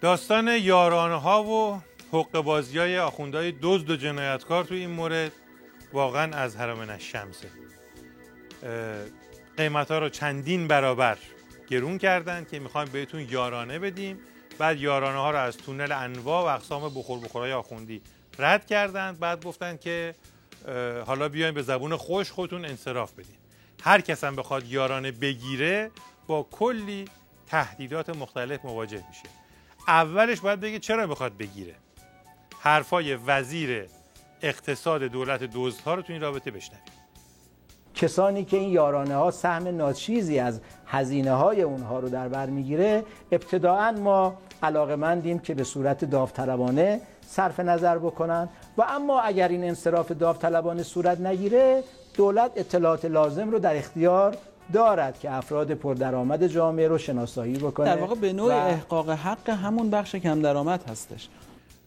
داستان یارانه ها و حقه بازی های آخوندهای دزد و جنایتکار توی این مورد واقعا از حرم الشمسه. قیمت ها رو چندین برابر گرون کردن که میخوایم بهتون یارانه بدیم. بعد یارانه ها رو از تونل انواع و اقسام بخورهای آخوندی رد کردن. بعد گفتن که حالا بیاین به زبون خوش خودتون انصراف بدین. هر کس هم بخواد یارانه بگیره با کلی تهدیدات مختلف مواجه میشه. اولش باید بگه چرا بخواد بگیره. حرفای وزیر اقتصاد دولت دزدها رو تو این رابطه بشنویم. کسانی که این یارانه ها سهم ناچیزی از هزینه های اونها رو در بر میگیره، ابتداعاً ما علاقه‌مندیم که به صورت داوطلبانه صرف نظر بکنن و اما اگر این انصراف داوطلبانه صورت نگیره، دولت اطلاعات لازم رو در اختیار دارد که افراد پردرآمد جامعه رو شناسایی بکنه. در واقع به نوع احقاق حق همون بخش کم درآمد هستش.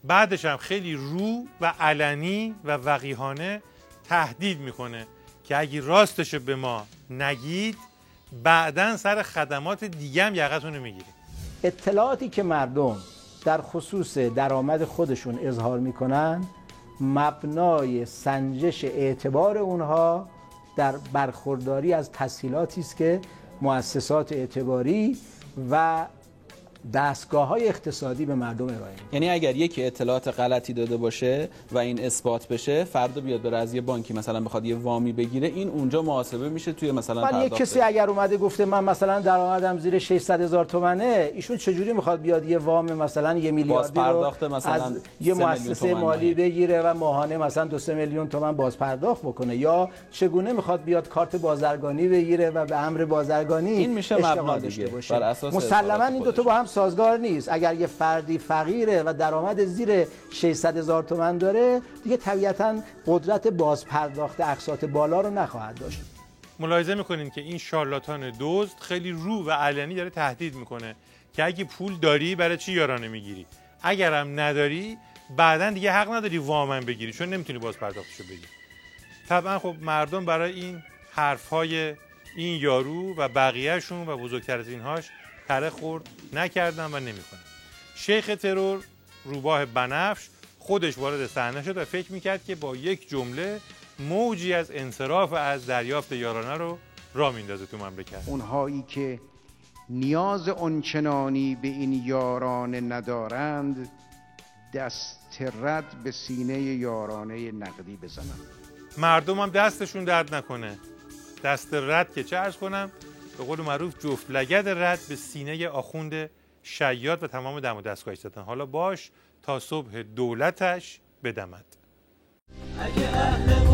بعدش هم خیلی رو و علنی و وقیحانه تهدید میکنه که اگه راستش به ما نگید بعداً سر خدمات دیگه هم یقتون رو میگیریم. اطلاعاتی که مردم در خصوص درآمد خودشون اظهار میکنن مبنای سنجش اعتبار اونها در برخورداری از تسهیلاتی است که مؤسسات اعتباری و دستگاه‌های اقتصادی به مردم ارائه میدن. یعنی اگر یکی اطلاعات غلطی داده باشه و این اثبات بشه، فردا بیاد بره از یه بانکی مثلا بخواد یه وامی بگیره، این اونجا محاسبه میشه توی مثلا ولی یک کسی اگر اومده گفته من مثلا درآمدم زیر 600,000 تومانه، ایشون چجوری میخواد بیاد یه وام مثلا 1 میلیاردی رو مثلا از یه مؤسسه مالی بگیره و ماهانه مثلا 2-3 میلیون تومان باز پرداخت بکنه؟ یا چگونه میخواد بیاد کارت بازرگانی بگیره و به امر بازرگانی این میشه مبنا داشته باشه؟ مسلما این دو تا با هم سازگار نیست. اگر یه فردی فقیره و درآمد زیر 600,000 تومان داره، دیگه طبیعتاً قدرت بازپرداخت اقساط بالا رو نخواهد داشت. ملاحظه میکنین که این شارلاتان دزد خیلی رو و علنی داره تهدید میکنه که اگه پول داری برای چی یارانه میگیری، اگرم نداری بعداً دیگه حق نداری وامن بگیری چون نمیتونی بازپرداختشو بدی. طبعا خب مردم برای این حرفهای این یارو و بقیه‌شون و بزرگتر از اینهاش تره خورد نکردن و نمیکنن. شیخ ترور روباه بنفش خودش وارد صحنه شد و فکر میکرد که با یک جمله موجی از انصراف از دریافت یارانه رو راه میندازه تو مملکت. اونهایی که نیاز آنچنانی به این یارانه ندارند دست رد به سینه یارانه نقدی بزنند. مردم هم دستشون درد نکنه. دست رد که چه عرض کنم، به قول معروف جفت لگد رد به سینه آخوند شیاد و تمام دم و دستگاهش زدن. حالا باش تا صبح دولتش بدمد. اگه اهل